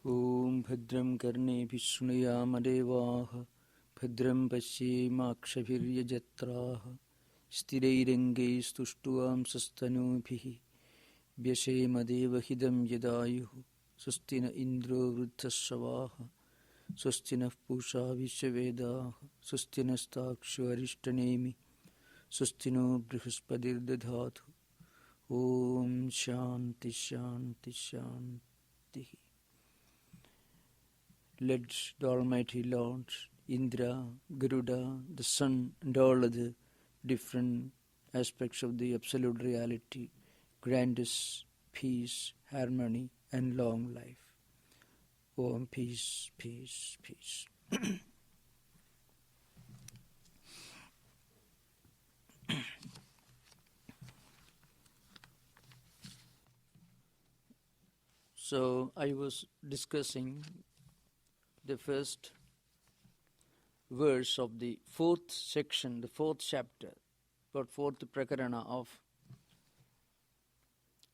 Om Bhadram Karneभिः शृणुयाम देवाः Bhadram पश्येमाक्षभिर्यजत्राः स्थिरैरङ्गैः स्तुष्ट्वां सस्तनूभिः व्यशेम देवहिदं यदायुः स्वस्ति न इन्द्रो वृद्धश्रवाः स्वस्ति नः पूषा विश्ववेदाः स्वस्ति नस्ताक्ष्यो अरिष्टनेमि स्वस्ति no बृहस्पतिर्दधातु Om Shanti Shanti Shanti. Let the Almighty Lord, Indra, Garuda, the Sun, and all other different aspects of the Absolute Reality grant us peace, harmony, and long life. Om peace, peace, peace. So I was discussing the first verse of the fourth section, the fourth chapter, or fourth prakarana of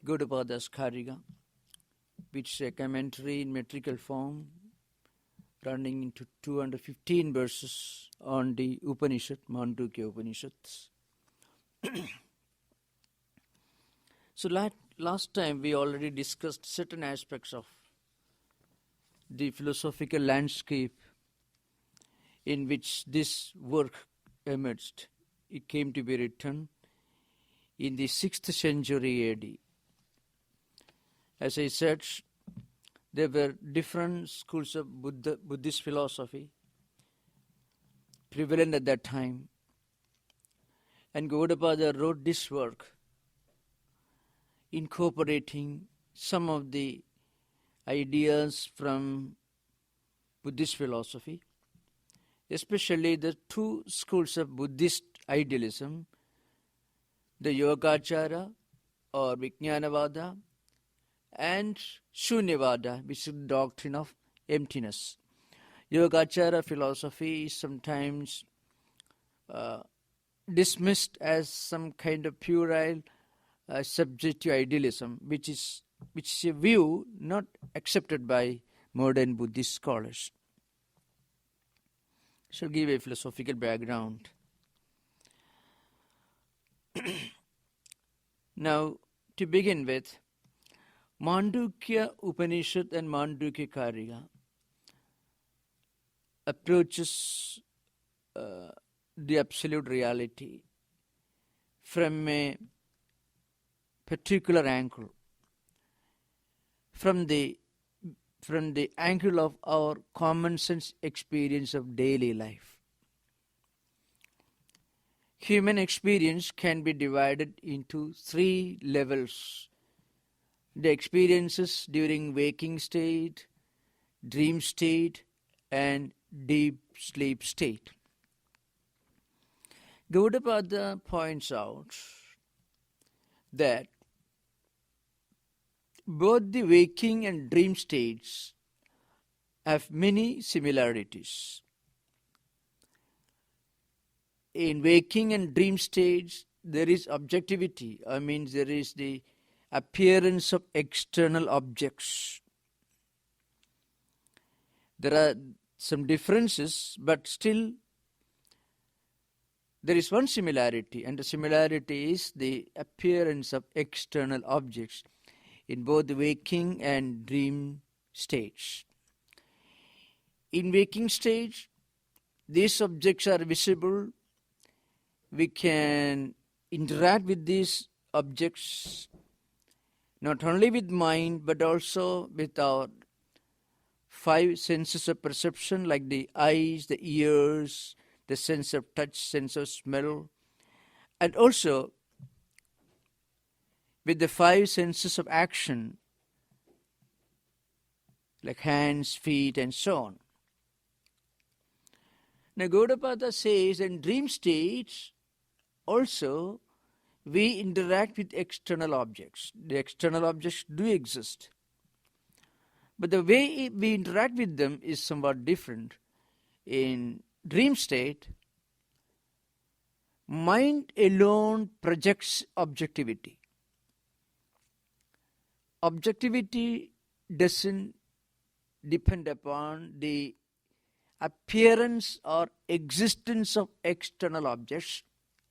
Gaudapada's Karika, which is a commentary in metrical form running into 215 verses on the Upanishad, Mandukya Upanishads. So last time we already discussed certain aspects of the philosophical landscape in which this work emerged. It came to be written in the 6th century AD. As I said, there were different schools of Buddhist philosophy prevalent at that time. And Gaudapada wrote this work incorporating some of the ideas from Buddhist philosophy, especially the two schools of Buddhist idealism, the Yogacara or Vijnanavada and Shunyavada, which is the doctrine of emptiness. Yogacara philosophy is sometimes dismissed as some kind of puerile subjective idealism, which is a view not accepted by modern Buddhist scholars. I shall give a philosophical background. Now, to begin with, Mandukya Upanishad and Mandukya Karika approaches the absolute reality from a particular angle, from the angle of our common sense experience of daily life. Human experience can be divided into three levels: the experiences during waking state, dream state, and deep sleep state. Gaudapada points out that both the waking and dream states have many similarities. In waking and dream states, there is objectivity. There is the appearance of external objects. There are some differences, but still there is one similarity, and the similarity is the appearance of external objects in both the waking and dream states. In waking stage, these objects are visible. We can interact with these objects not only with mind but also with our five senses of perception, like the eyes, the ears, the sense of touch, sense of smell, and also with the five senses of action, like hands, feet, and so on. Now Gaudapada says in dream states also we interact with external objects. The external objects do exist, but the way we interact with them is somewhat different. In dream state, mind alone projects objectivity. Objectivity doesn't depend upon the appearance or existence of external objects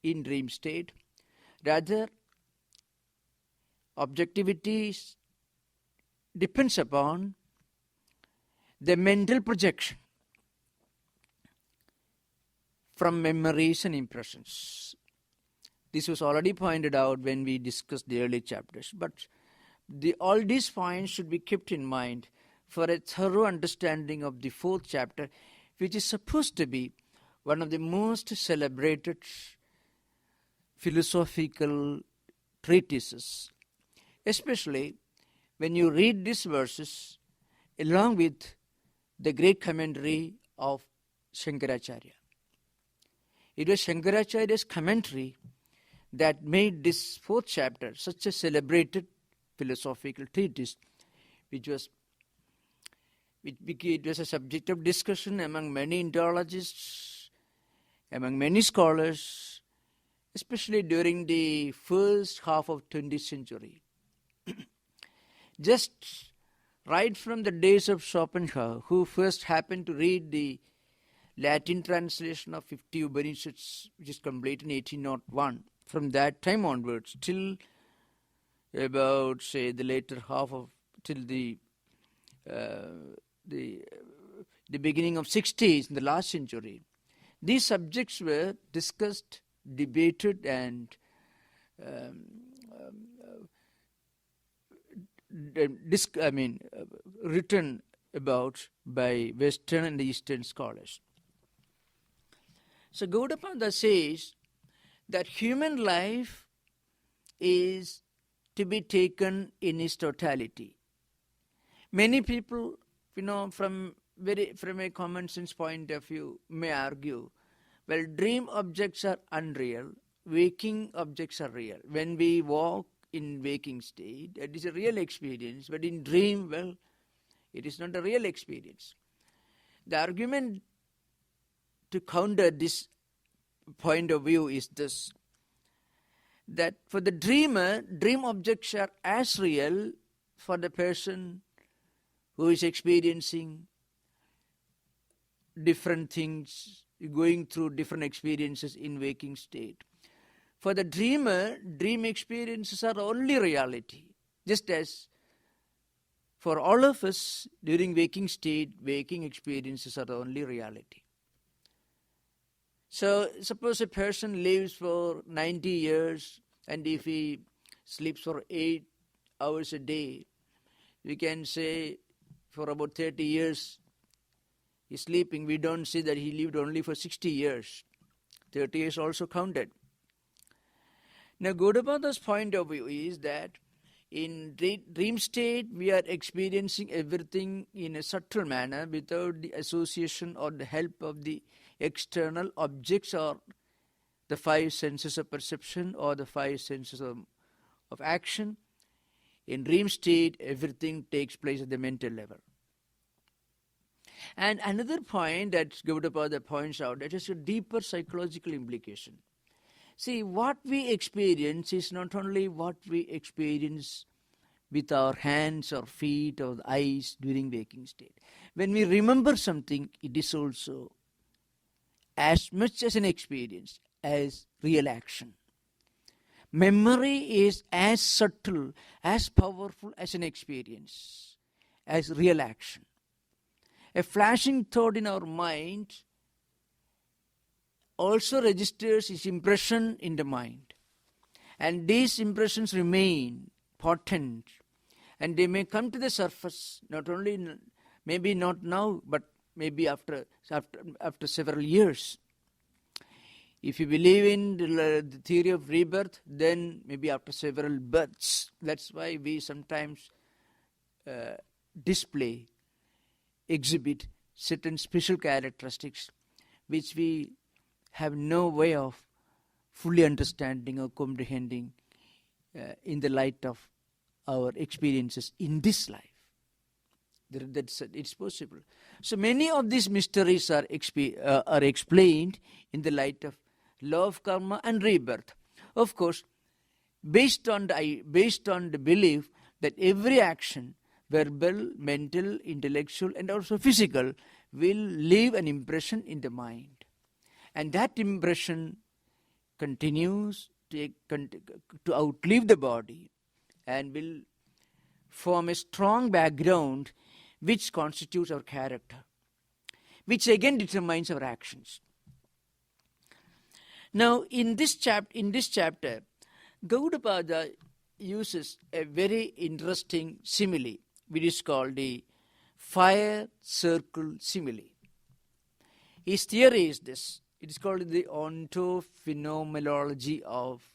in dream state. Rather, objectivity depends upon the mental projection from memories and impressions. This was already pointed out when we discussed the early chapters, but all these points should be kept in mind for a thorough understanding of the fourth chapter, which is supposed to be one of the most celebrated philosophical treatises, especially when you read these verses along with the great commentary of Shankaracharya. It was Shankaracharya's commentary that made this fourth chapter such a celebrated philosophical treatise, it was a subject of discussion among many Indologists, among many scholars, especially during the first half of 20th century. Just right from the days of Schopenhauer, who first happened to read the Latin translation of 50 Upanishads, which is complete in 1801. From that time onwards, till about, say, the later half of, till the beginning of 60s, in the last century, these subjects were discussed, debated, and written about by Western and Eastern scholars. So Gaudapada says that human life is to be taken in its totality. Many people, from a common sense point of view, may argue, well, dream objects are unreal, waking objects are real. When we walk in waking state, it is a real experience, but in dream, well, it is not a real experience. The argument to counter this point of view is this, that for the dreamer, dream objects are as real for the person who is experiencing different things, going through different experiences in waking state. For the dreamer, dream experiences are only reality, just as for all of us during waking state, waking experiences are the only reality. So suppose a person lives for 90 years, and if he sleeps for 8 hours a day, we can say for about 30 years he's sleeping. We don't see that he lived only for 60 years. 30 years also counted. Now Gaudapada's point of view is that in dream state we are experiencing everything in a subtle manner without the association or the help of the external objects or the 5 senses of perception or the 5 senses of action. In dream state, everything takes place at the mental level. And another point that Gaudapada points out, that is a deeper psychological implication. See, what we experience is not only what we experience with our hands or feet or the eyes during waking state. When we remember something, it is also as much as an experience as real action. Memory is as subtle, as powerful as an experience, as real action. A flashing thought in our mind also registers its impression in the mind. And these impressions remain potent, and they may come to the surface, not only, maybe not now, but maybe after several years. If you believe in the theory of rebirth, then maybe after several births. That's why we sometimes exhibit certain special characteristics which we have no way of fully understanding or comprehending in the light of our experiences in this life. It's possible. So many of these mysteries are explained in the light of law of karma and rebirth. Of course, based on the belief that every action verbal, mental, intellectual, and also physical, will leave an impression in the mind. And that impression continues to outlive the body and will form a strong background which constitutes our character, which again determines our actions. Now, in this chapter, Gaudapada uses a very interesting simile, which is called the fire circle simile. His theory is this. It is called the ontophenomenology of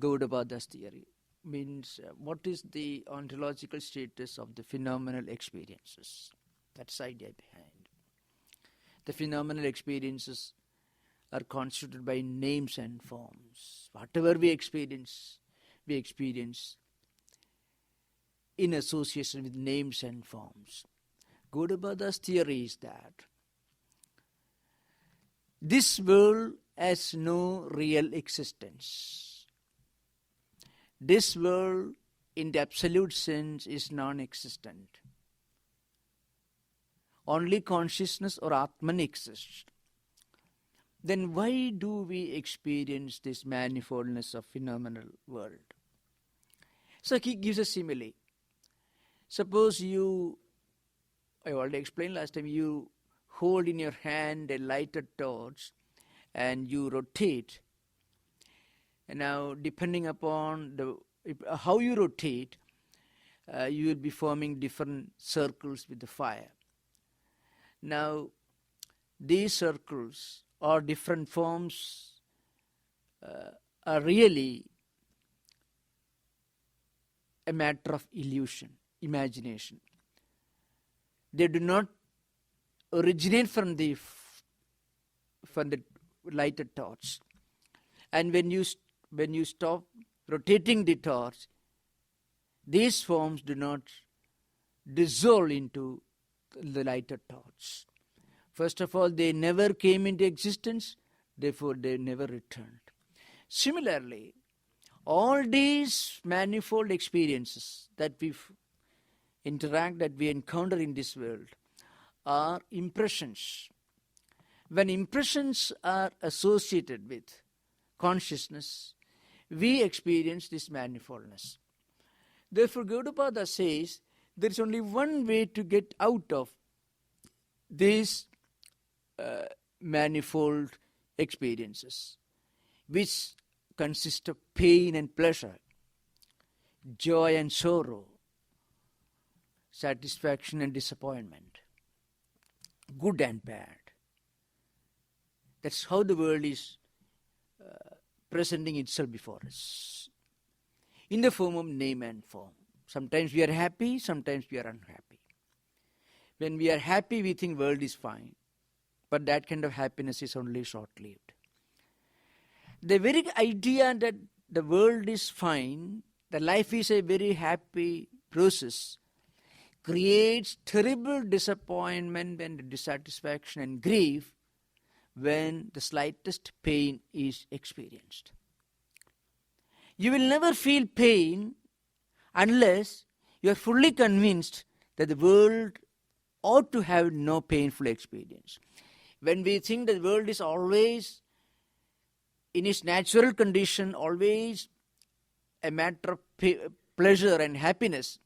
Gaudapada's theory. Means what is the ontological status of the phenomenal experiences? That's the idea behind. The phenomenal experiences are constituted by names and forms. Whatever we experience in association with names and forms. Gaudapada's theory is that this world has no real existence. This world, in the absolute sense, is non-existent. Only consciousness or Atman exists. Then why do we experience this manifoldness of phenomenal world? So he gives a simile. Suppose I already explained last time, you hold in your hand a lighted torch and you rotate. And now, depending upon how you rotate, you will be forming different circles with the fire. Now, these circles or different forms are really a matter of illusion, imagination. They do not originate from the lighted torch. And when you stop rotating the torch, these forms do not dissolve into the lighted torch. First of all, they never came into existence, therefore they never returned. Similarly, all these manifold experiences that we encounter in this world are impressions. When impressions are associated with consciousness, we experience this manifoldness. Therefore, Gaudapada says there is only one way to get out of these manifold experiences, which consist of pain and pleasure, joy and sorrow, satisfaction and disappointment, good and bad. That's how the world is presenting itself before us, in the form of name and form. Sometimes we are happy, sometimes we are unhappy. When we are happy, we think world is fine, but that kind of happiness is only short-lived. The very idea that the world is fine, the life is a very happy process, creates terrible disappointment and dissatisfaction and grief when the slightest pain is experienced. You will never feel pain unless you are fully convinced that the world ought to have no painful experience. When we think that the world is always in its natural condition, always a matter of pleasure and happiness,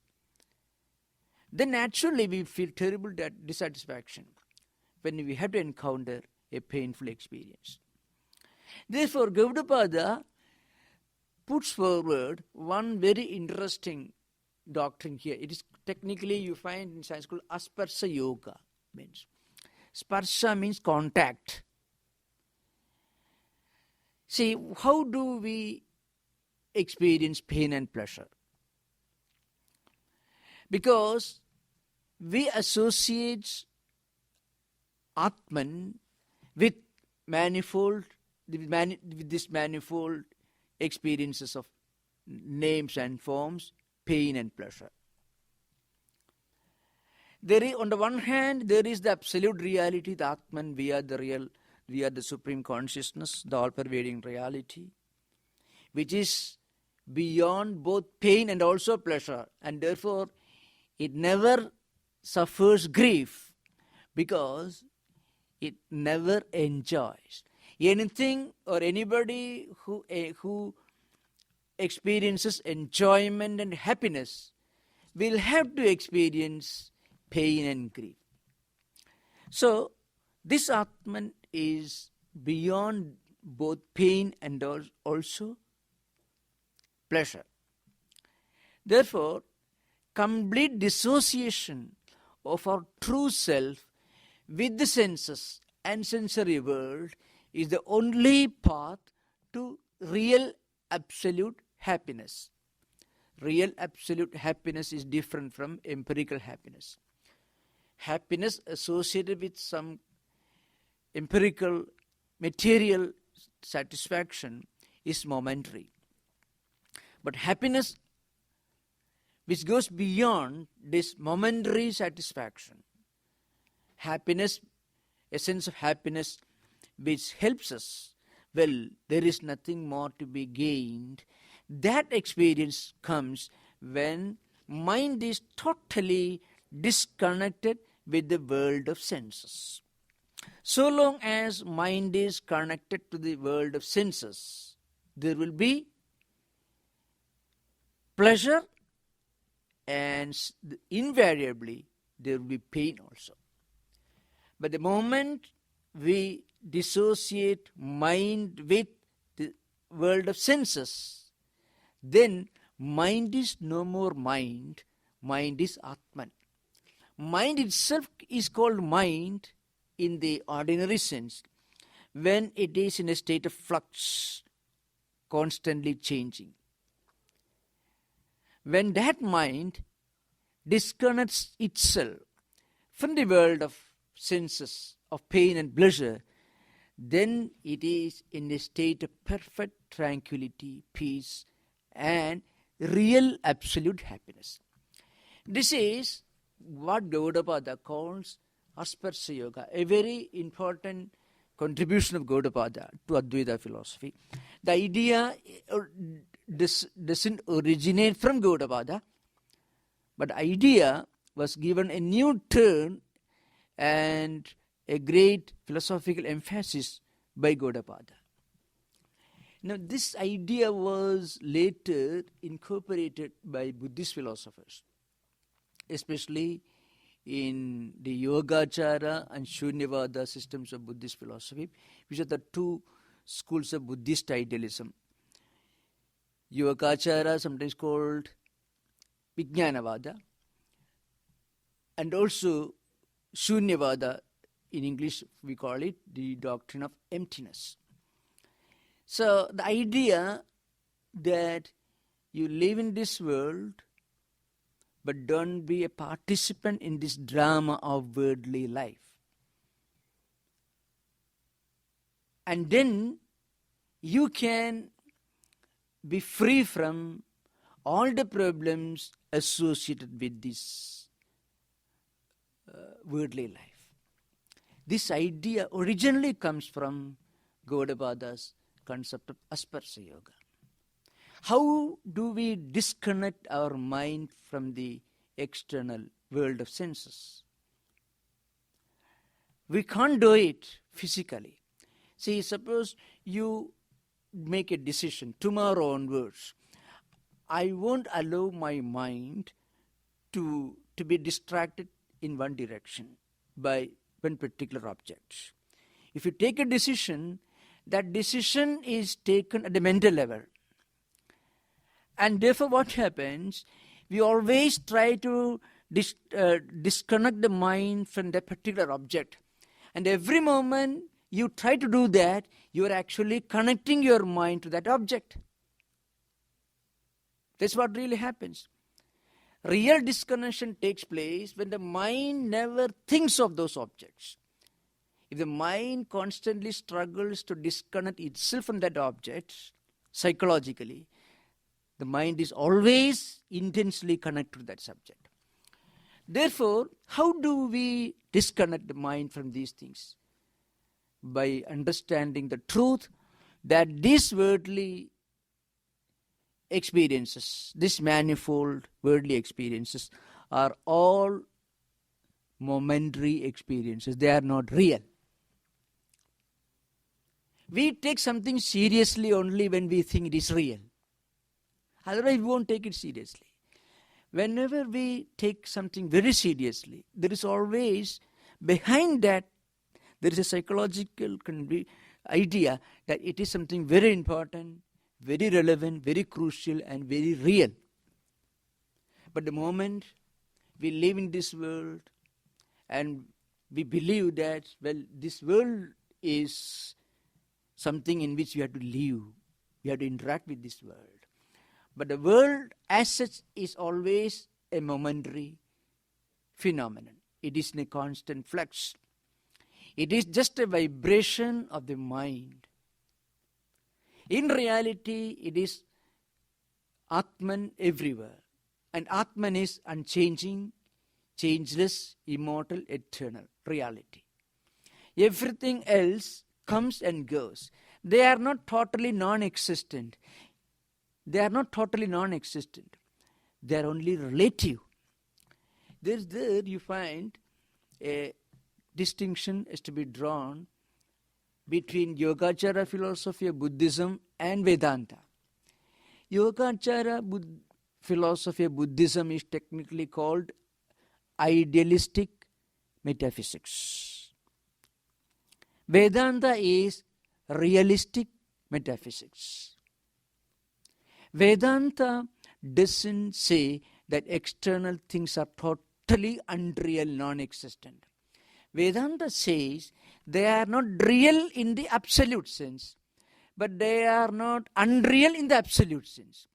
then naturally we feel terrible dissatisfaction when we have to encounter a painful experience. Therefore, Gaudapada puts forward one very interesting doctrine here. It is technically, you find in science called Asparsha Yoga. Sparsha means contact. See, how do we experience pain and pleasure? Because we associate Atman with this manifold experiences of names and forms, pain and pleasure. On the one hand, there is the absolute reality, the Atman. We are the supreme consciousness, the all-pervading reality, which is beyond both pain and also pleasure, and therefore it never suffers grief because it never enjoys. Anything or anybody who experiences enjoyment and happiness will have to experience pain and grief. So, this Atman is beyond both pain and also pleasure. Therefore, complete dissociation of our true self with the senses and sensory world is the only path to real absolute happiness. Real absolute happiness is different from empirical happiness. Happiness associated with some empirical material satisfaction is momentary. But happiness which goes beyond this momentary satisfaction, happiness, a sense of happiness which helps us, well, there is nothing more to be gained. That experience comes when mind is totally disconnected with the world of senses. So long as mind is connected to the world of senses, there will be pleasure and invariably there will be pain also. But the moment we dissociate mind with the world of senses, then mind is no more mind, mind is Atman. Mind itself is called mind in the ordinary sense when it is in a state of flux, constantly changing. When that mind disconnects itself from the world of senses, of pain and pleasure, then it is in a state of perfect tranquility, peace, and real absolute happiness. This is what Gaudapada calls Asparsya Yoga, a very important contribution of Gaudapada to Advaita philosophy. The idea doesn't originate from Gaudapada, but the idea was given a new turn and a great philosophical emphasis by Gaudapada. Now, this idea was later incorporated by Buddhist philosophers, especially in the Yogacara and Shunyavada systems of Buddhist philosophy, which are the two schools of Buddhist idealism. Yogacara, sometimes called Vijnanavada, and also Shunyavada, in English we call it the doctrine of emptiness. So the idea that you live in this world but don't be a participant in this drama of worldly life. And then you can be free from all the problems associated with this worldly life. This idea originally comes from Gaudapada's concept of Asparsya Yoga. How do we disconnect our mind from the external world of senses? We can't do it physically. See, suppose you make a decision tomorrow onwards. I won't allow my mind to be distracted in one direction by one particular object. If you take a decision, that decision is taken at the mental level. And therefore what happens, we always try to disconnect the mind from that particular object. And every moment you try to do that, you are actually connecting your mind to that object. That's what really happens. Real disconnection takes place when the mind never thinks of those objects. If the mind constantly struggles to disconnect itself from that object, psychologically, the mind is always intensely connected to that subject. Therefore, how do we disconnect the mind from these things? By understanding the truth that these worldly experiences, these manifold worldly experiences, are all momentary experiences. They are not real. We take something seriously only when we think it is real. Otherwise, we won't take it seriously. Whenever we take something very seriously, there is always, behind that, there is a psychological idea that it is something very important, very relevant, very crucial, and very real. But the moment we live in this world and we believe that, well, this world is something in which we have to live, we have to interact with this world. But the world as such is always a momentary phenomenon. It is in a constant flux. It is just a vibration of the mind. In reality, it is Atman everywhere. And Atman is unchanging, changeless, immortal, eternal reality. Everything else comes and goes. They are not totally non-existent. They are not totally non-existent. They are only relative. There you find a distinction is to be drawn between Yogacara philosophy of Buddhism and Vedanta. Yogacara philosophy of Buddhism is technically called idealistic metaphysics. Vedanta is realistic metaphysics. Vedanta doesn't say that external things are totally unreal, non-existent. Vedanta says they are not real in the absolute sense, but they are not unreal in the absolute sense.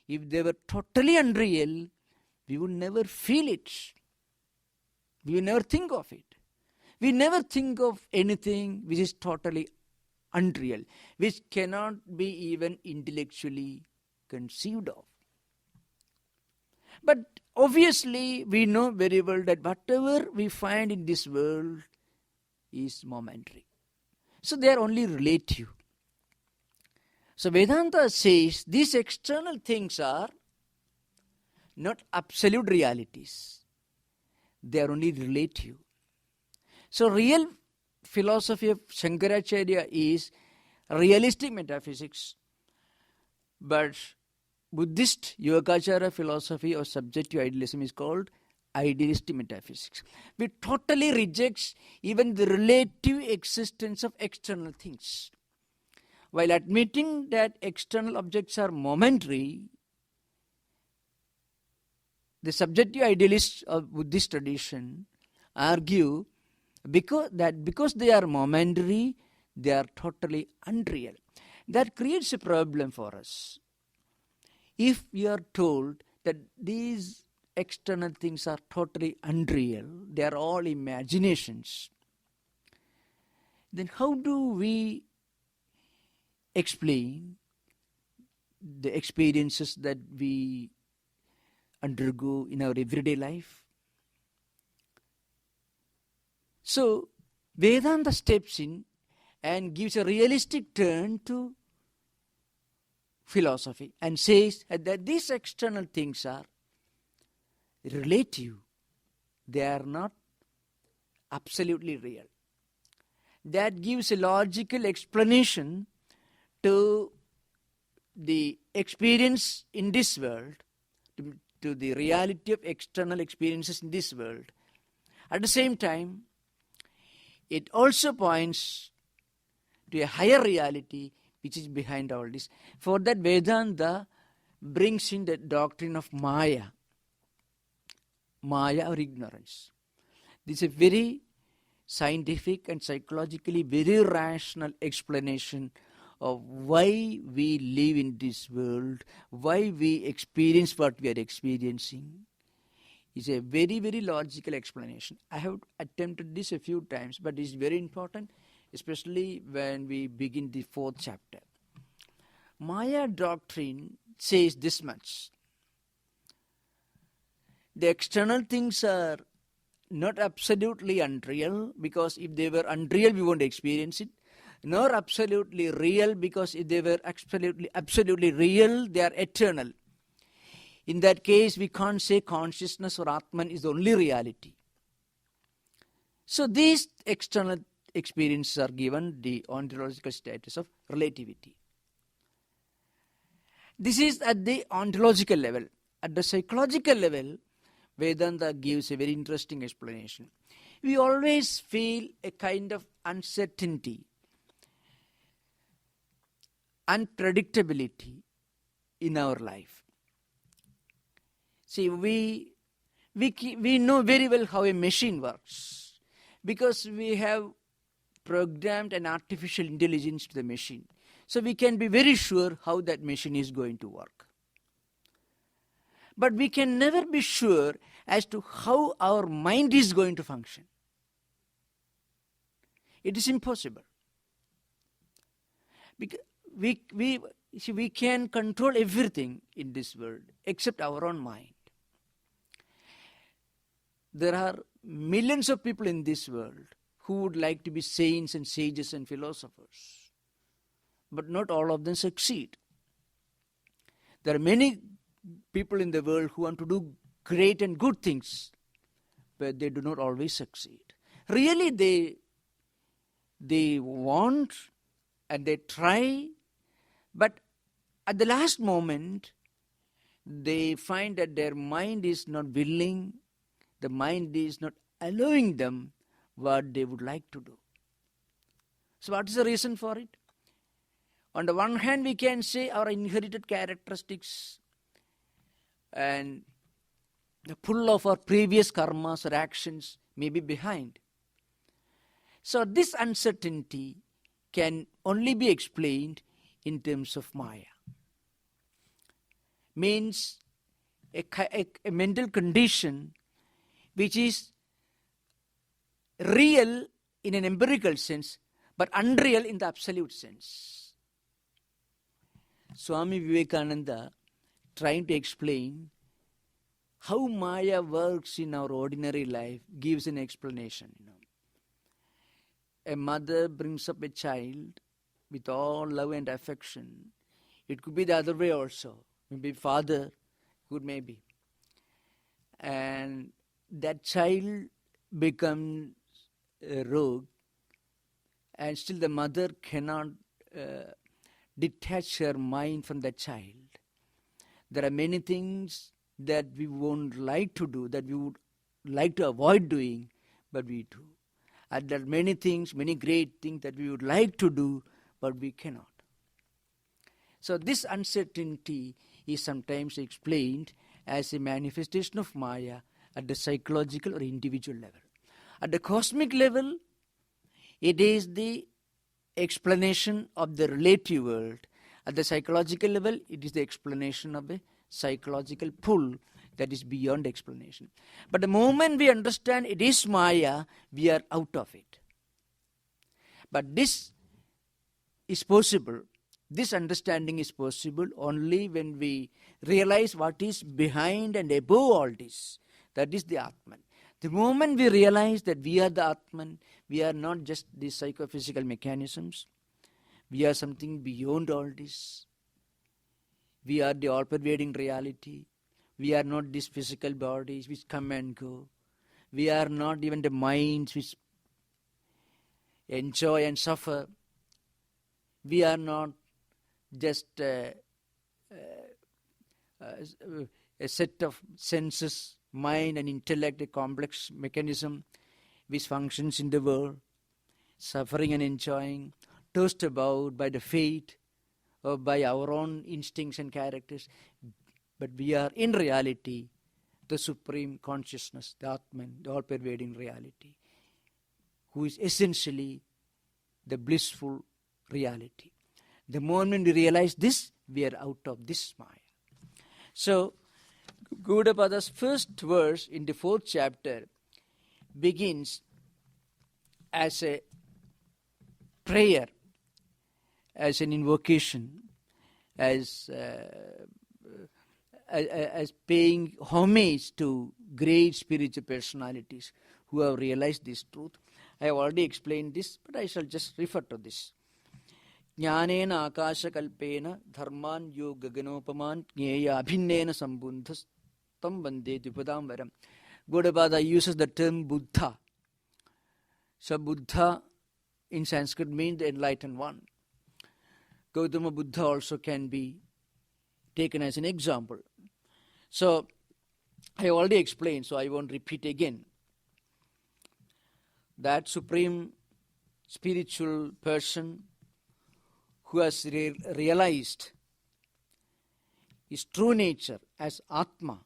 If they were totally unreal, we would never feel it. We would never think of it. We never think of anything which is totally unreal, which cannot be even intellectually conceived of. But obviously, we know very well that whatever we find in this world is momentary. So they are only relative. So Vedanta says these external things are not absolute realities. They are only relative. So real philosophy of Shankaracharya is realistic metaphysics, but Buddhist Yogacara philosophy or subjective idealism is called idealistic metaphysics. We totally reject even the relative existence of external things. While admitting that external objects are momentary, the subjective idealists of Buddhist tradition argue because they are momentary, they are totally unreal. That creates a problem for us. If we are told that these external things are totally unreal, they are all imaginations, then how do we explain the experiences that we undergo in our everyday life? So, Vedanta steps in and gives a realistic turn to philosophy and says that these external things are relative. They are not absolutely real. That gives a logical explanation to the experience in this world, to the reality of external experiences in this world. At the same time, it also points to a higher reality which is behind all this. For that, Vedanta brings in the doctrine of Maya. Maya or ignorance. This is a very scientific and psychologically very rational explanation of why we live in this world, why we experience what we are experiencing. It's a very, very logical explanation. I have attempted this a few times, but it's very important, especially when we begin the 4th chapter. Maya doctrine says this much. The external things are not absolutely unreal, because if they were unreal, we won't experience it. Nor absolutely real, because if they were absolutely real, they are eternal. In that case, we can't say consciousness or Atman is the only reality. So these external experiences are given the ontological status of relativity. This is at the ontological level. At the psychological level, Vedanta gives a very interesting explanation. We always feel a kind of uncertainty, unpredictability in our life. See, we know very well how a machine works because we have programmed an artificial intelligence to the machine. So we can be very sure how that machine is going to work. But we can never be sure as to how our mind is going to function. It is impossible. Because we can control everything in this world except our own mind. There are millions of people in this world who would like to be saints and sages and philosophers. But not all of them succeed. There are many people in the world who want to do great and good things, but they do not always succeed. Really, they want and they try, but at the last moment, they find that their mind is not willing, the mind is not allowing them what they would like to do. So what is the reason for it? On the one hand, we can say our inherited characteristics and the pull of our previous karmas or actions may be behind. So this uncertainty can only be explained in terms of Maya. Means a mental condition which is real in an empirical sense, but unreal in the absolute sense. Swami Vivekananda, trying to explain how Maya works in our ordinary life, gives an explanation. A mother brings up a child with all love and affection. It could be the other way also. Maybe father, good maybe. And that child becomes a rogue, and still the mother cannot detach her mind from the child. There are many things that we won't like to do, that we would like to avoid doing, but we do. And there are many things, many great things that we would like to do, but we cannot. So this uncertainty is sometimes explained as a manifestation of Maya at the psychological or individual level. At the cosmic level, it is the explanation of the relative world. At the psychological level, it is the explanation of a psychological pull that is beyond explanation. But the moment we understand it is Maya, we are out of it. But this is possible. This understanding is possible only when we realize what is behind and above all this. That is the Atman. The moment we realize that we are the Atman, we are not just these psychophysical mechanisms. We are something beyond all this. We are the all-pervading reality. We are not these physical bodies which come and go. We are not even the minds which enjoy and suffer. We are not just a set of senses, mind and intellect, a complex mechanism which functions in the world, suffering and enjoying, tossed about by the fate or by our own instincts and characters. But we are in reality the supreme consciousness, the Atman, the all-pervading reality, who is essentially the blissful reality. The moment we realize this, we are out of this Maya. So, Gaudapada's first verse in the 4th chapter begins as a prayer, as an invocation, as paying homage to great spiritual personalities who have realized this truth. I have already explained this, but I shall just refer to this. Jnanena akasha kalpena dharman yo gaganopaman jnaya abhinnena sambundhas tam vande dupadam varam. Gaudapada uses the term Buddha. So Buddha in Sanskrit means the enlightened one. Gautama Buddha also can be taken as an example. So I already explained, so I won't repeat again. That supreme spiritual person who has realized his true nature as Atma,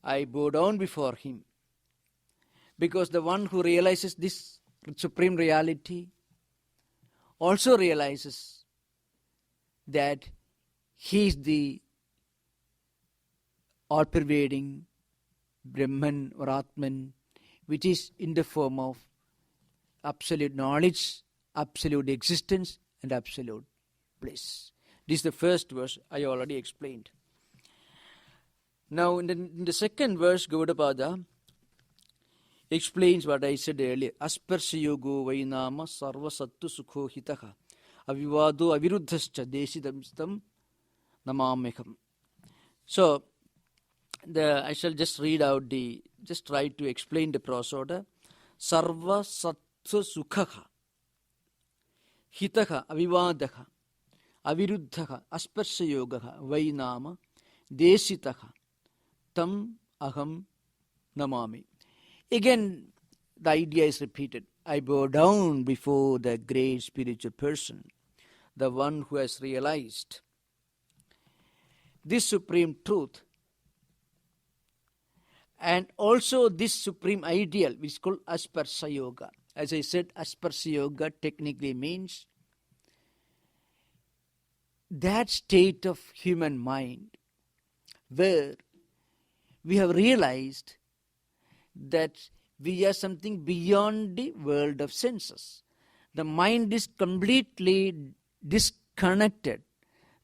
I bow down before him. Because the one who realizes this supreme reality also realizes that he is the all-pervading Brahman or Atman, which is in the form of absolute knowledge, absolute existence, and absolute bliss. This is the first verse I already explained. Now in the second verse, Gaudapada explains what I said earlier. Asparsayogo vainama sarva sattu sukho hitaha avivado aviruddhascha desidamstam namamekam. So I shall just read out just try to explain the prose order. Sarva sattu sukha hitaha avivadaha aviruddhaha asparsayogaha vainama desitaha tam aham namami. Again, the idea is repeated. I bow down before the great spiritual person, the one who has realized this supreme truth and also this supreme ideal, which is called Asparsa Yoga. As I said, Asparsa Yoga technically means that state of human mind where we have realized that we are something beyond the world of senses. The mind is completely disconnected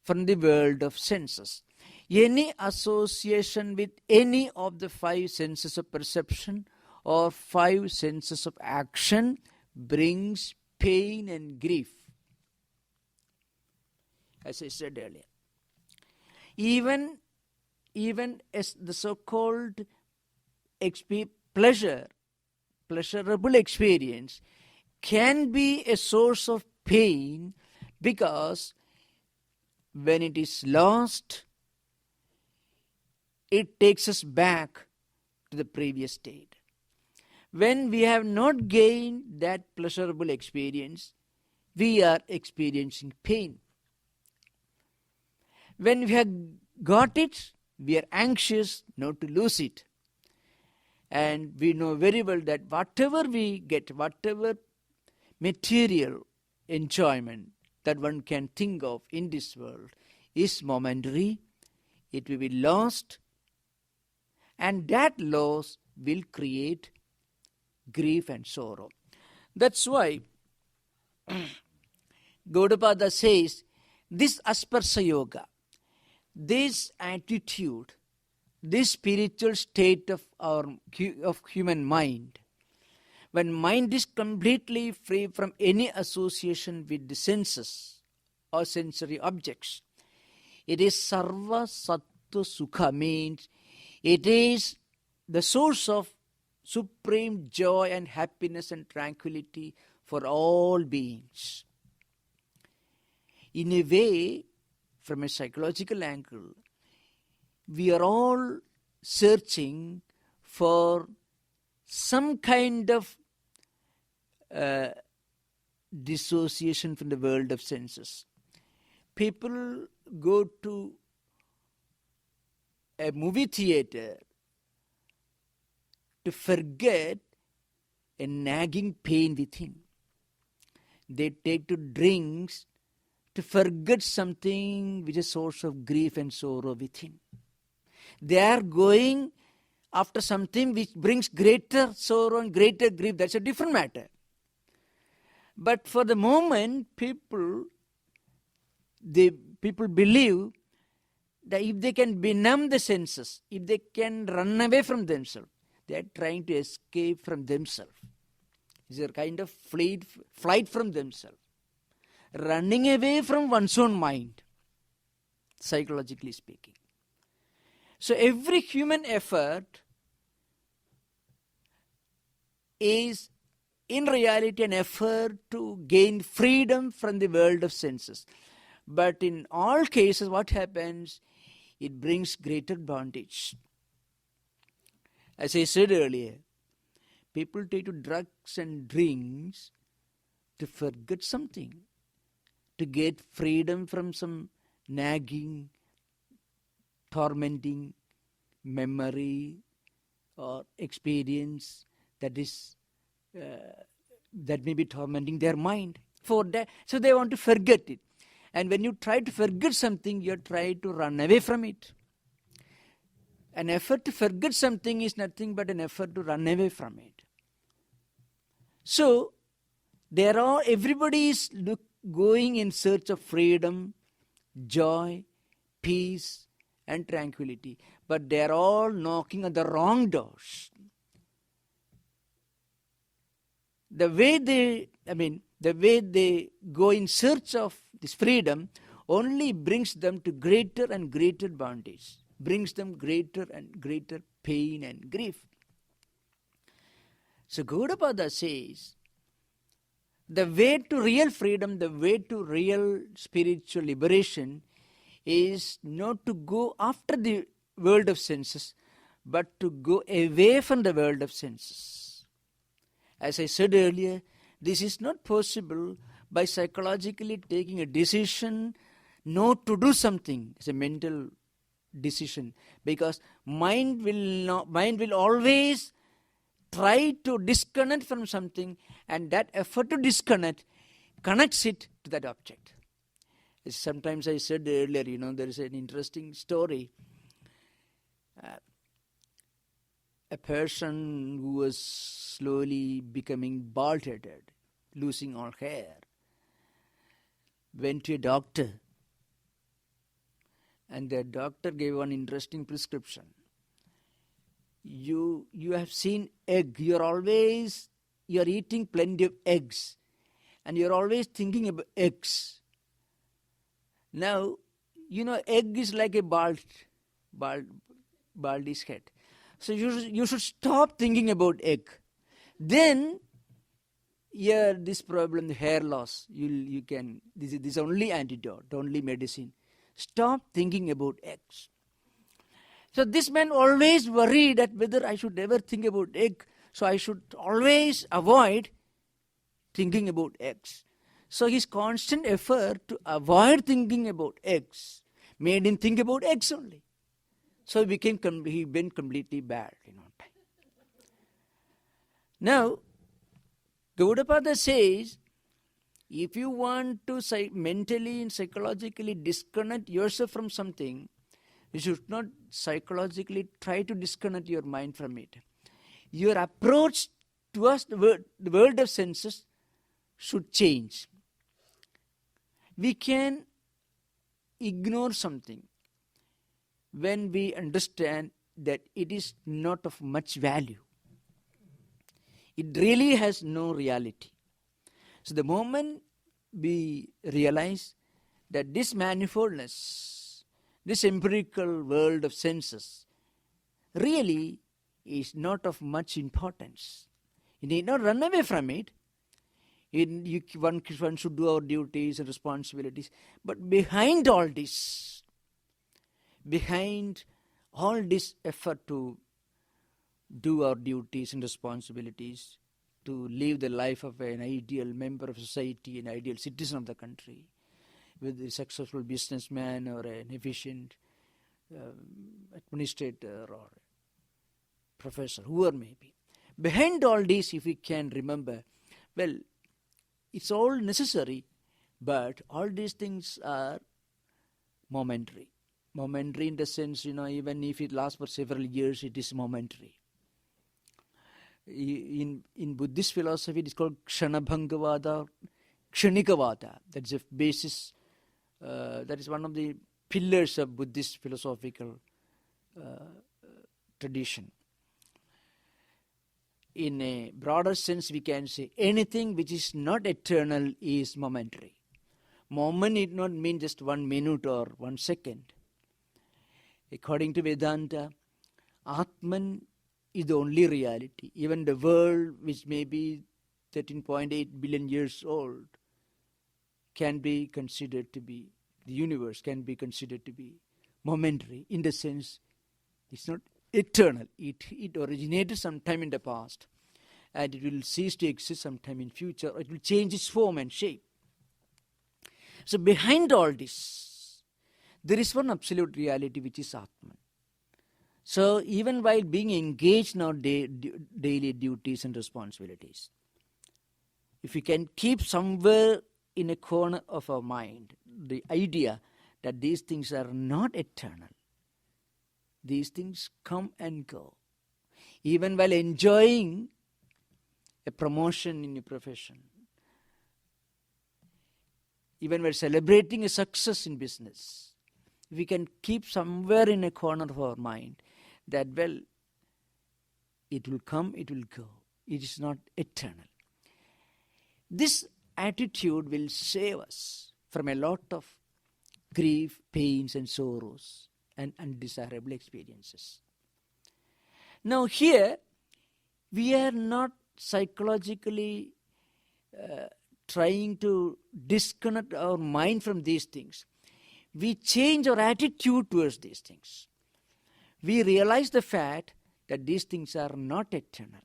from the world of senses. Any association with any of the five senses of perception or five senses of action brings pain and grief. As I said earlier. Even as the so-called pleasurable experience can be a source of pain, because when it is lost, it takes us back to the previous state. When we have not gained that pleasurable experience, we are experiencing pain. When we have got it, we are anxious not to lose it. And we know very well that whatever we get, whatever material enjoyment that one can think of in this world is momentary, it will be lost, and that loss will create grief and sorrow. That's why Gaudapada says, this Asparsa Yoga, this attitude, this spiritual state of human mind, when mind is completely free from any association with the senses or sensory objects, it is sarva sattu sukha, means it is the source of supreme joy and happiness and tranquility for all beings. In a way, from a psychological angle, we are all searching for some kind of dissociation from the world of senses. People go to a movie theater to forget a nagging pain within. They take to drinks to forget something which is a source of grief and sorrow within. They are going after something which brings greater sorrow and greater grief. That's a different matter. But for the moment, people believe that if they can benumb the senses, if they can run away from themselves, they are trying to escape from themselves. It's a kind of flight from themselves, running away from one's own mind, psychologically speaking. So every human effort is in reality an effort to gain freedom from the world of senses. But in all cases, what happens? It brings greater bondage. As I said earlier, people take to drugs and drinks to forget something, to get freedom from some nagging, tormenting memory or experience that may be tormenting their mind. For that, so they want to forget it. And when you try to forget something, you try to run away from it. An effort to forget something is nothing but an effort to run away from it. So, everybody is going in search of freedom, joy, peace, and tranquility. But they are all knocking on the wrong doors. The way they go in search of this freedom only brings them to greater and greater bondage, brings them greater and greater pain and grief. So Gaudapada says, the way to real freedom, the way to real spiritual liberation is not to go after the world of senses, but to go away from the world of senses. As I said earlier, this is not possible by psychologically taking a decision not to do something. It's a mental decision, because mind will always try to disconnect from something, and that effort to disconnect connects it to that object. Sometimes I said earlier, there is an interesting story. A person who was slowly becoming bald-headed, losing all hair, went to a doctor, and the doctor gave one interesting prescription. You have seen egg. You're eating plenty of eggs, and you're always thinking about eggs. Now, egg is like a baldy's head. So you should stop thinking about egg. Then, this problem, the hair loss, this is only antidote, only medicine. Stop thinking about eggs. So this man always worried that whether I should ever think about egg. So I should always avoid thinking about eggs. So his constant effort to avoid thinking about eggs made him think about eggs only. So he went completely bad. Now, Gaudapada says, if you want to mentally and psychologically disconnect yourself from something, you should not psychologically try to disconnect your mind from it. Your approach towards the world of senses should change. We can ignore something when we understand that it is not of much value. It really has no reality. So the moment we realize that this manifoldness, this empirical world of senses, really is not of much importance, you need not run away from it. One should do our duties and responsibilities. But behind all this effort to do our duties and responsibilities, to live the life of an ideal member of society, an ideal citizen of the country, with a successful businessman or an efficient administrator or professor, whoever may be. Behind all this, if we can remember, well, it's all necessary, but all these things are momentary. Momentary in the sense, even if it lasts for several years, it is momentary. In Buddhist philosophy, it is called Kshanabhangavada, Kshanikavada. That's a basis, that is one of the pillars of Buddhist philosophical tradition. in a broader sense, we can say anything which is not eternal is momentary. Moment need not mean just 1 minute or 1 second. According to Vedanta, Atman is the only reality. Even the world, which may be 13.8 billion years old, can be considered to be, the universe can be considered to be momentary, in the sense it's not eternal. It originated sometime in the past, and it will cease to exist sometime in future, or it will change its form and shape. So behind all this, there is one absolute reality, which is Atman. So even while being engaged in our daily duties and responsibilities, if we can keep somewhere in a corner of our mind the idea that these things are not eternal, these things come and go. Even while enjoying a promotion in your profession, even while celebrating a success in business, we can keep somewhere in a corner of our mind that, well, it will come, it will go. It is not eternal. This attitude will save us from a lot of grief, pains and sorrows and undesirable experiences. Now here, we are not psychologically trying to disconnect our mind from these things. We change our attitude towards these things. We realize the fact that these things are not eternal.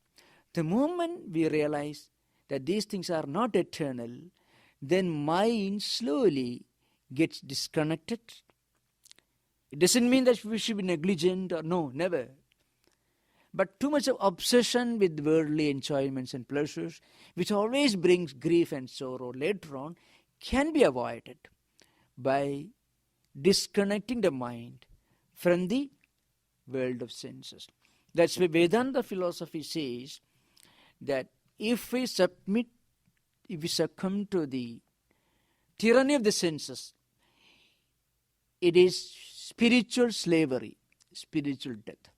The moment we realize that these things are not eternal, then mind slowly gets disconnected. It doesn't mean that we should be negligent, or no, never. But too much of obsession with worldly enjoyments and pleasures, which always brings grief and sorrow later on, can be avoided by disconnecting the mind from the world of senses. That's why Vedanta philosophy says that if we succumb to the tyranny of the senses, it is spiritual slavery, spiritual death.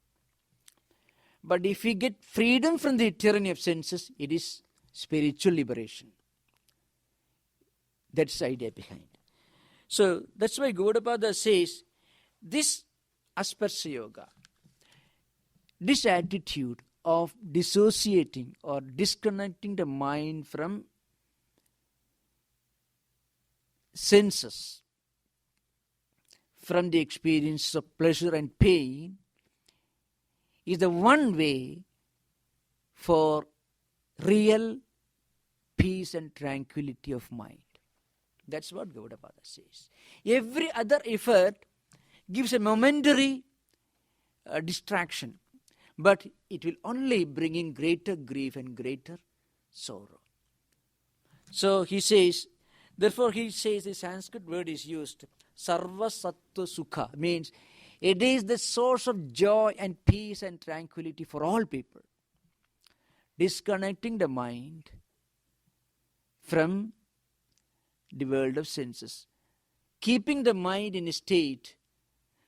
But if we get freedom from the tyranny of senses, it is spiritual liberation. That's the idea behind. So that's why Gaudapada says this aspersya yoga, this attitude of dissociating or disconnecting the mind from senses, from the experience of pleasure and pain, is the one way for real peace and tranquility of mind. That's what Gaudapada says. Every other effort gives a momentary distraction, but it will only bring in greater grief and greater sorrow. So he says, therefore he says the Sanskrit word is used, sarva sattva sukha, means it is the source of joy and peace and tranquility for all people. Disconnecting the mind from the world of senses. Keeping the mind in a state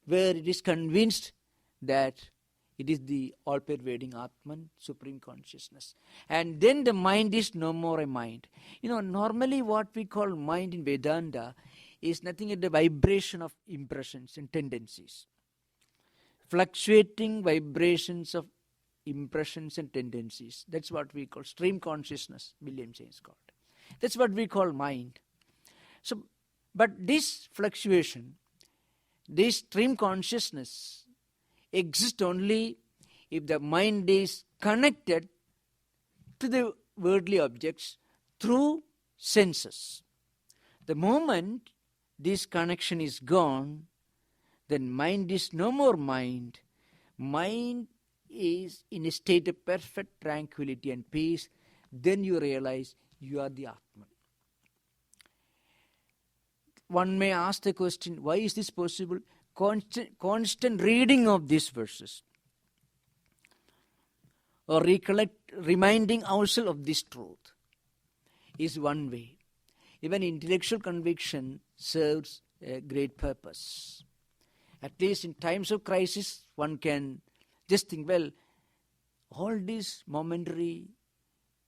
where it is convinced that it is the all-pervading Atman, Supreme Consciousness. And then the mind is no more a mind. Normally what we call mind in Vedanta is nothing but the vibration of impressions and tendencies. Fluctuating vibrations of impressions and tendencies. That's what we call stream consciousness, William James called. That's what we call mind. So, but this fluctuation, this stream consciousness exists only if the mind is connected to the worldly objects through senses. The moment this connection is gone, then mind is no more mind. Mind is in a state of perfect tranquility and peace. Then you realize you are the Atman. One may ask the question, why is this possible? Constant reading of these verses, or reminding ourselves of this truth, is one way. Even intellectual conviction serves a great purpose. At least in times of crisis, one can just think, well, all these momentary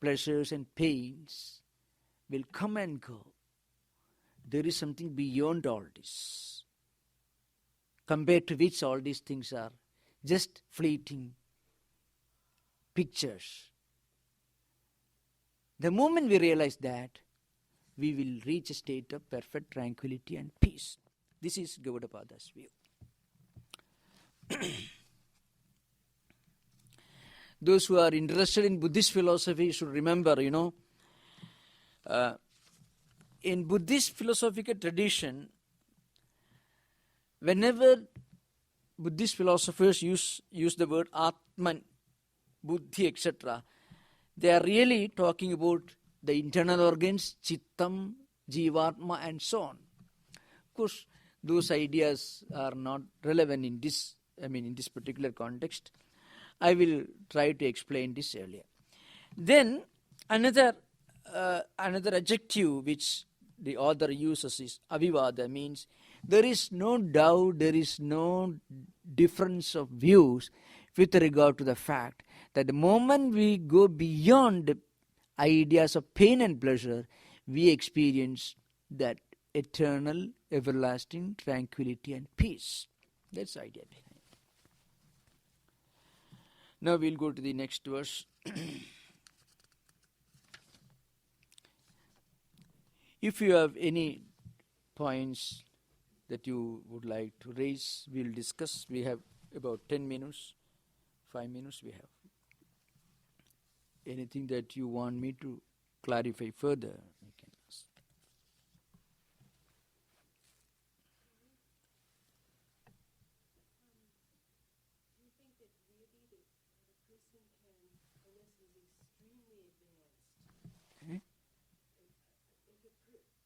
pleasures and pains will come and go. There is something beyond all this, compared to which all these things are just fleeting pictures. The moment we realize that, we will reach a state of perfect tranquility and peace. This is Gaudapada's view. Those who are interested in Buddhist philosophy should remember, in Buddhist philosophical tradition, whenever Buddhist philosophers use the word Atman, Buddhi, etc., they are really talking about the internal organs, Chittam, Jivatma, and so on. Of course, those ideas are not relevant in this particular context. I will try to explain this earlier. Then another adjective which the author uses is avivada, means there is no doubt, there is no difference of views with regard to the fact that the moment we go beyond the ideas of pain and pleasure, we experience that eternal, everlasting tranquility and peace. That's the idea behind it. Now we'll go to the next verse. If you have any points that you would like to raise, we'll discuss. We have about 10 minutes, 5 minutes we have. Anything that you want me to clarify further, you can ask. Do you think that really the person can, unless he's extremely advanced, Okay.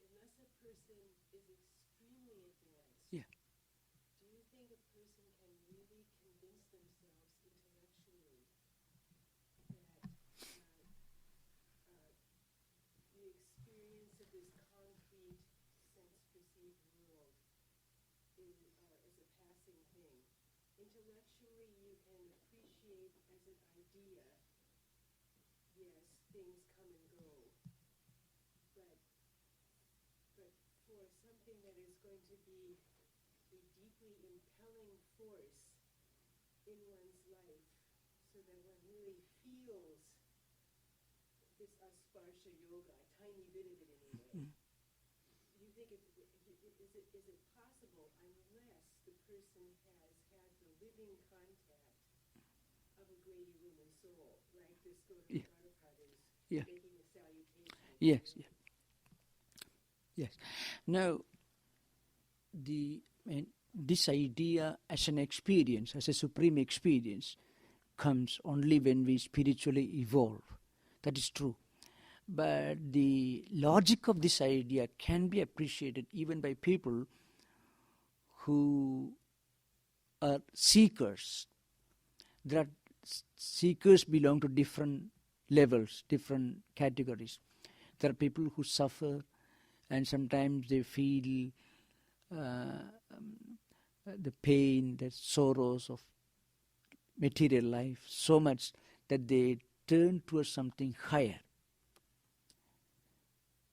unless a person is extremely advanced, Yeah. do you think a person can really convince themselves intellectually that the experience of this concrete, sense-perceived world is a passing thing? Intellectually, you can appreciate as an idea, yes, things come and go, but for something that is going to be a deeply impelling force in one's life, so that one really feels this asparsha yoga, a tiny bit of it anyway. Do you think is it possible, unless the person has had the living contact of a great human soul, like this Gaudapada is making a salutation? Yes. Now, this idea as an experience, as a supreme experience, comes only when we spiritually evolve. That is true. But the logic of this idea can be appreciated even by people who are seekers. There are seekers belong to different levels, different categories. There are people who suffer, and sometimes they feel the pain, the sorrows of material life so much that they turn towards something higher.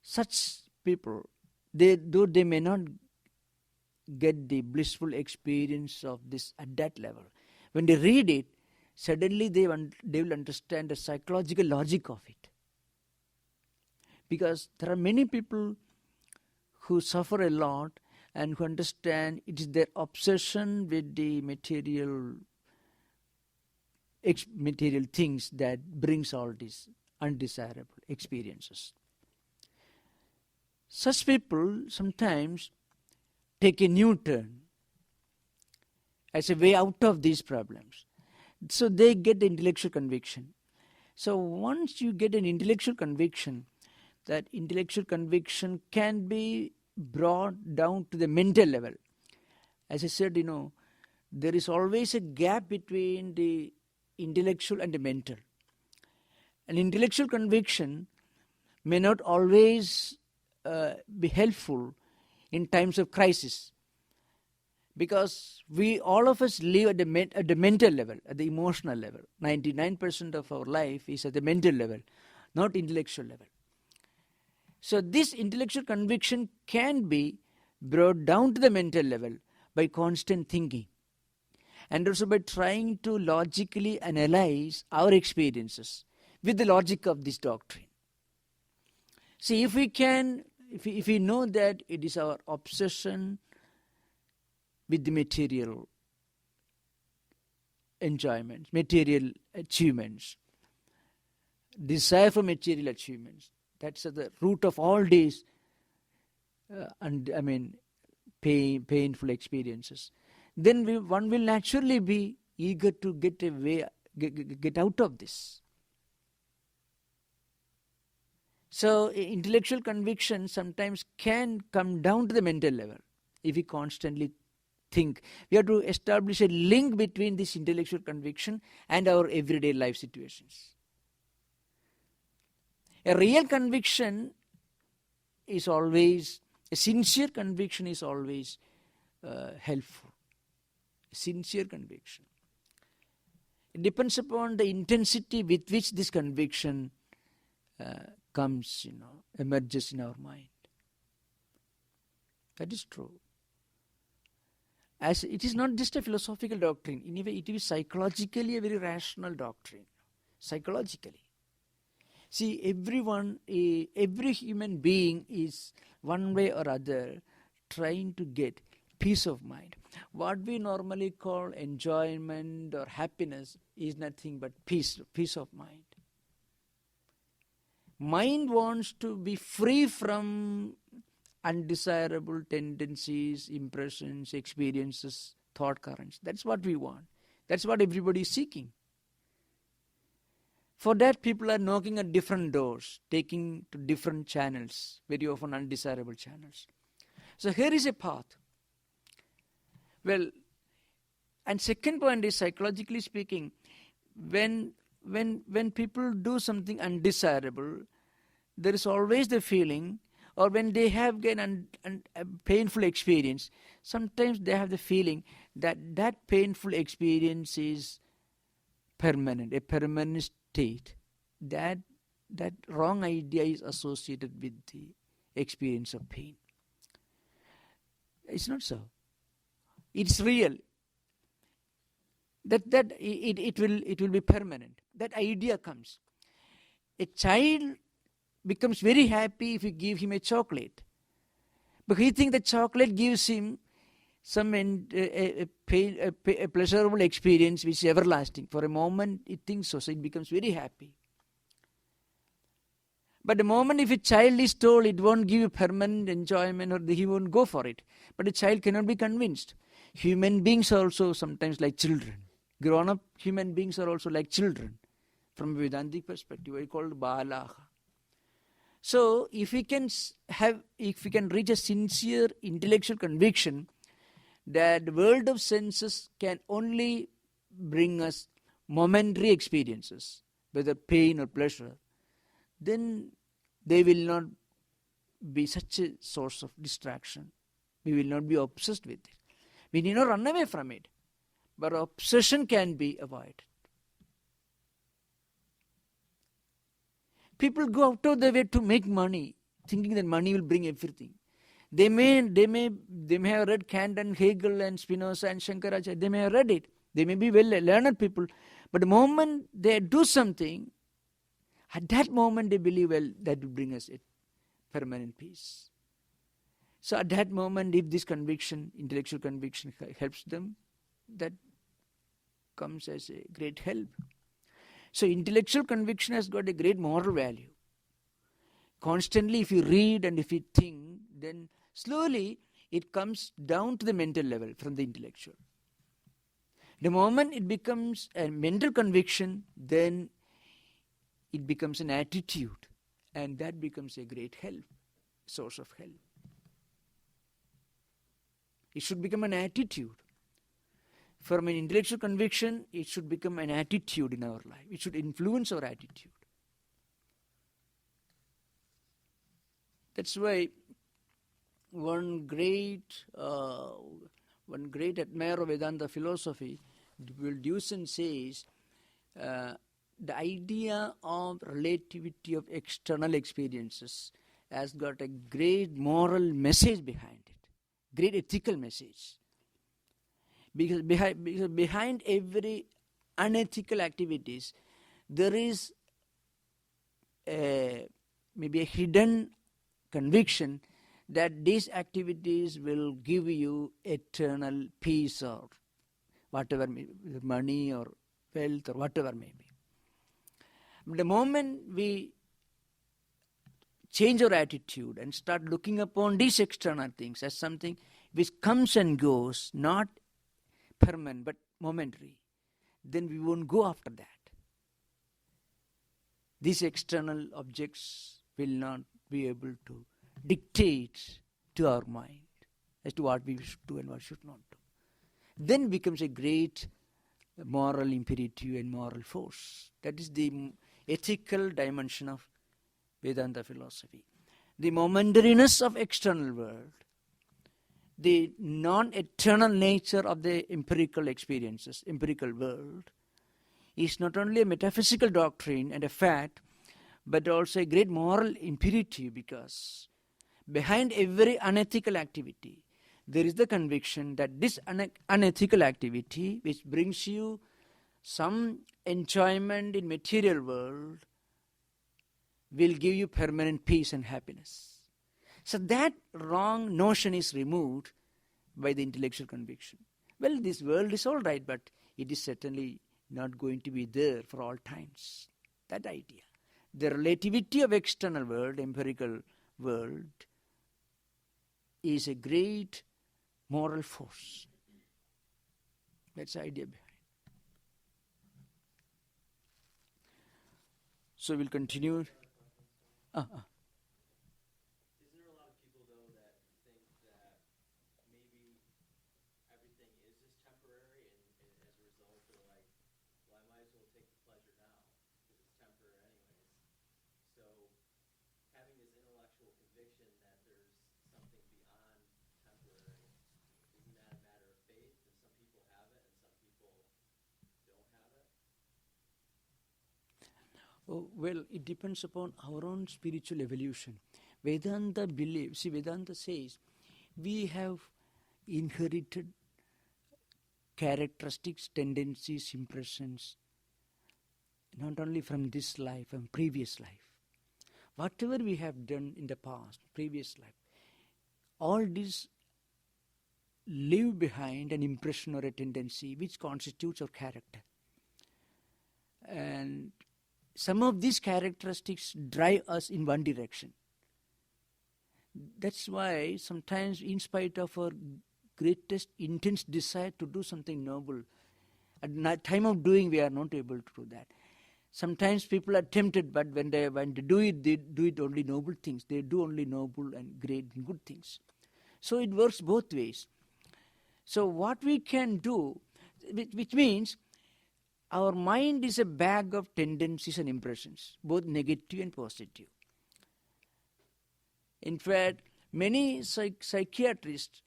Such people, though they may not get the blissful experience of this at that level, when they read it, suddenly they will understand the psychological logic of it. Because there are many people who suffer a lot and who understand it is their obsession with the material things that brings all these undesirable experiences. Such people sometimes take a new turn as a way out of these problems. So they get the intellectual conviction. So once you get an intellectual conviction, that intellectual conviction can be brought down to the mental level. As I said, there is always a gap between the intellectual and the mental. An intellectual conviction may not always be helpful in times of crisis. Because all of us live at the mental level, at the emotional level. 99% of our life is at the mental level, not intellectual level. So this intellectual conviction can be brought down to the mental level by constant thinking, and also by trying to logically analyze our experiences with the logic of this doctrine. See, if we know that it is our obsession with the material enjoyments, material achievements, desire for material achievements, that's at the root of all these painful experiences, then one will naturally be eager to get out of this. So intellectual conviction sometimes can come down to the mental level if we constantly think. We have to establish a link between this intellectual conviction and our everyday life situations. A real conviction is always, a sincere conviction is always helpful. A sincere conviction. It depends upon the intensity with which this conviction emerges in our mind. That is true. As it is not just a philosophical doctrine, in a way it is psychologically a very rational doctrine. Psychologically. See, every human being is one way or other trying to get peace of mind. What we normally call enjoyment or happiness is nothing but peace of mind. Mind wants to be free from undesirable tendencies, impressions, experiences, thought currents. That's what we want. That's what everybody is seeking. For that, people are knocking at different doors, taking to different channels, very often undesirable channels. So here is a path. Well, and second point is, psychologically speaking, when people do something undesirable, there is always the feeling, or when they have a painful experience, sometimes they have the feeling that that painful experience is permanent, a permanent state. That wrong idea is associated with the experience of pain. It's not so. It's real. That it will be permanent. That idea comes. A child becomes very happy if you give him a chocolate, but he thinks the chocolate gives him some a pleasurable experience which is everlasting. For a moment it thinks so it becomes very happy. But the moment if a child is told it won't give you permanent enjoyment, or he won't go for it. But a child cannot be convinced. Human beings are also sometimes like children. Grown-up human beings are also like children. From a Vedantic perspective, we call it Balaha. So if we can reach a sincere intellectual conviction that the world of senses can only bring us momentary experiences, whether pain or pleasure, then they will not be such a source of distraction. We will not be obsessed with it. We need not run away from it, but obsession can be avoided. People go out of their way to make money, thinking that money will bring everything. They may have read Kant and Hegel and Spinoza and Shankaracharya. They may have read it. They may be well-learned people. But the moment they do something, at that moment they believe, well, that will bring us a permanent peace. So at that moment, if this conviction, intellectual conviction helps them, that comes as a great help. So intellectual conviction has got a great moral value. Constantly if you read and if you think, then slowly it comes down to the mental level from the intellectual. The moment it becomes a mental conviction, then it becomes an attitude, and that becomes a great help, source of help. It should become an attitude. From an intellectual conviction, it should become an attitude in our life. It should influence our attitude. That's why one great one great admirer of Vedanta philosophy, Deussen says, the idea of relativity of external experiences has got a great moral message behind it, great ethical message. Because behind every unethical activities, there is maybe a hidden conviction that these activities will give you eternal peace or whatever, money or wealth or whatever may be. The moment we change our attitude and start looking upon these external things as something which comes and goes, not permanent but momentary, then we won't go after that. These external objects will not be able to dictate to our mind as to what we should do and what should not do. Then becomes a great moral imperative and moral force. That is the ethical dimension of Vedanta philosophy. The momentariness of external world, the non-eternal nature of the empirical experiences, empirical world, is not only a metaphysical doctrine and a fact, but also a great moral imperative, because behind every unethical activity, there is the conviction that this unethical activity, which brings you some enjoyment in material world, will give you permanent peace and happiness. So that wrong notion is removed by the intellectual conviction. Well, this world is all right, but it is certainly not going to be there for all times. That idea. The relativity of external world, empirical world, is a great moral force. That's the idea behind. So we'll continue. Isn't there a lot of people, though, that think that maybe everything is just temporary, and as a result they're like, well, I might as well take the pleasure now, because it's temporary anyways. So having this intellectual conviction that there's something beyond temporary, isn't that a matter of faith? And some people have it and some people don't have it? Oh, well, it depends upon our own spiritual evolution. Vedanta believes, Vedanta says, we have inherited characteristics, tendencies, impressions, not only from this life, from previous life. Whatever we have done in the past, previous life, all these leave behind an impression or a tendency which constitutes our character. And some of these characteristics drive us in one direction. That's why sometimes, in spite of our greatest intense desire to do something noble, at the time of doing we are not able to do that. Sometimes people are tempted, but when they do it only noble things. They do only noble and great and good things. So it works both ways. So what we can do, which means our mind is a bag of tendencies and impressions, both negative and positive. In fact, many psychiatrists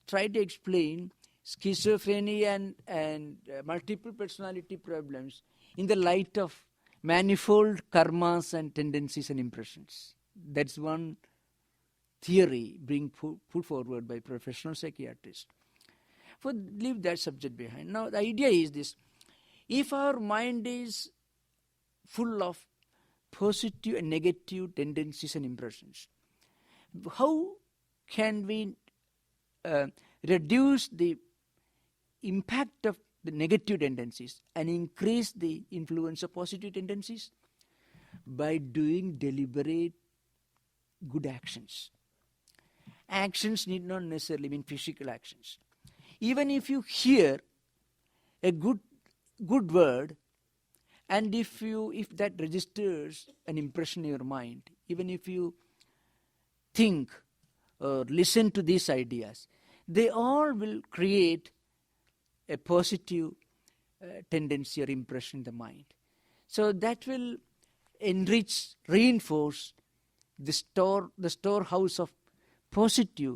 try to explain schizophrenia and multiple personality problems in the light of manifold karmas and tendencies and impressions. That's one theory being put forward by professional psychiatrists. Leave that subject behind. Now, the idea is this. If our mind is full of positive and negative tendencies and impressions, how can we reduce the impact of the negative tendencies and increase the influence of positive tendencies? By doing deliberate good actions. Actions need not necessarily mean physical actions. Even if you hear a good word, and if that registers an impression in your mind, even if you think or listen to these ideas, they all will create a positive tendency or impression in the mind. So that will enrich, reinforce the storehouse of positive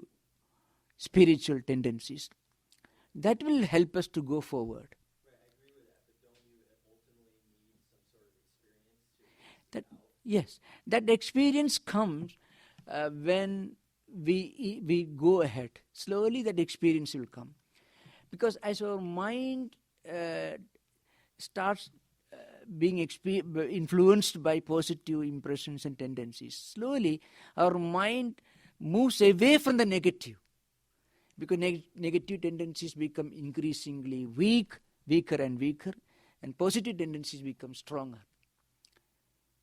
spiritual tendencies. That will help us to go forward. Right, I agree with that, but don't you ultimately need some sort of experience to That yes, that experience comes when we go ahead. Slowly, that experience will come, because as our mind starts being influenced by positive impressions and tendencies, slowly our mind moves away from the negative, because negative tendencies become increasingly weaker and weaker, and positive tendencies become stronger.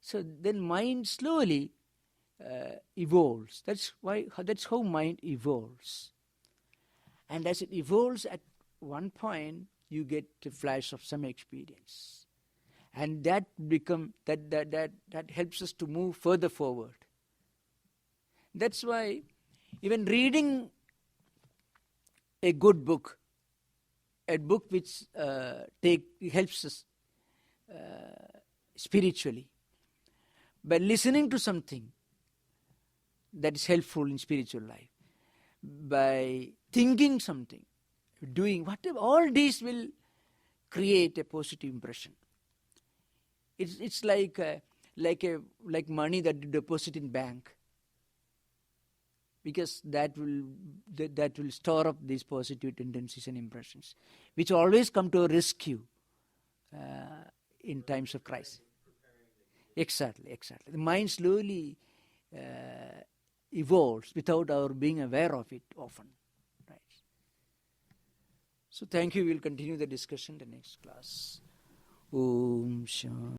So then mind slowly evolves. That's how mind evolves. And as it evolves, at one point you get a flash of some experience, and that helps us to move further forward. That's why even reading a good book, a book which helps us spiritually, by listening to something that is helpful in spiritual life, by thinking something, doing whatever, all these will create a positive impression. It's like money that you deposit in bank, because that will store up these positive tendencies and impressions, which always come to a rescue in times of crisis. Exactly. The mind slowly evolves without our being aware of it often. Right. So thank you. We'll continue the discussion in the next class. Om Shanti.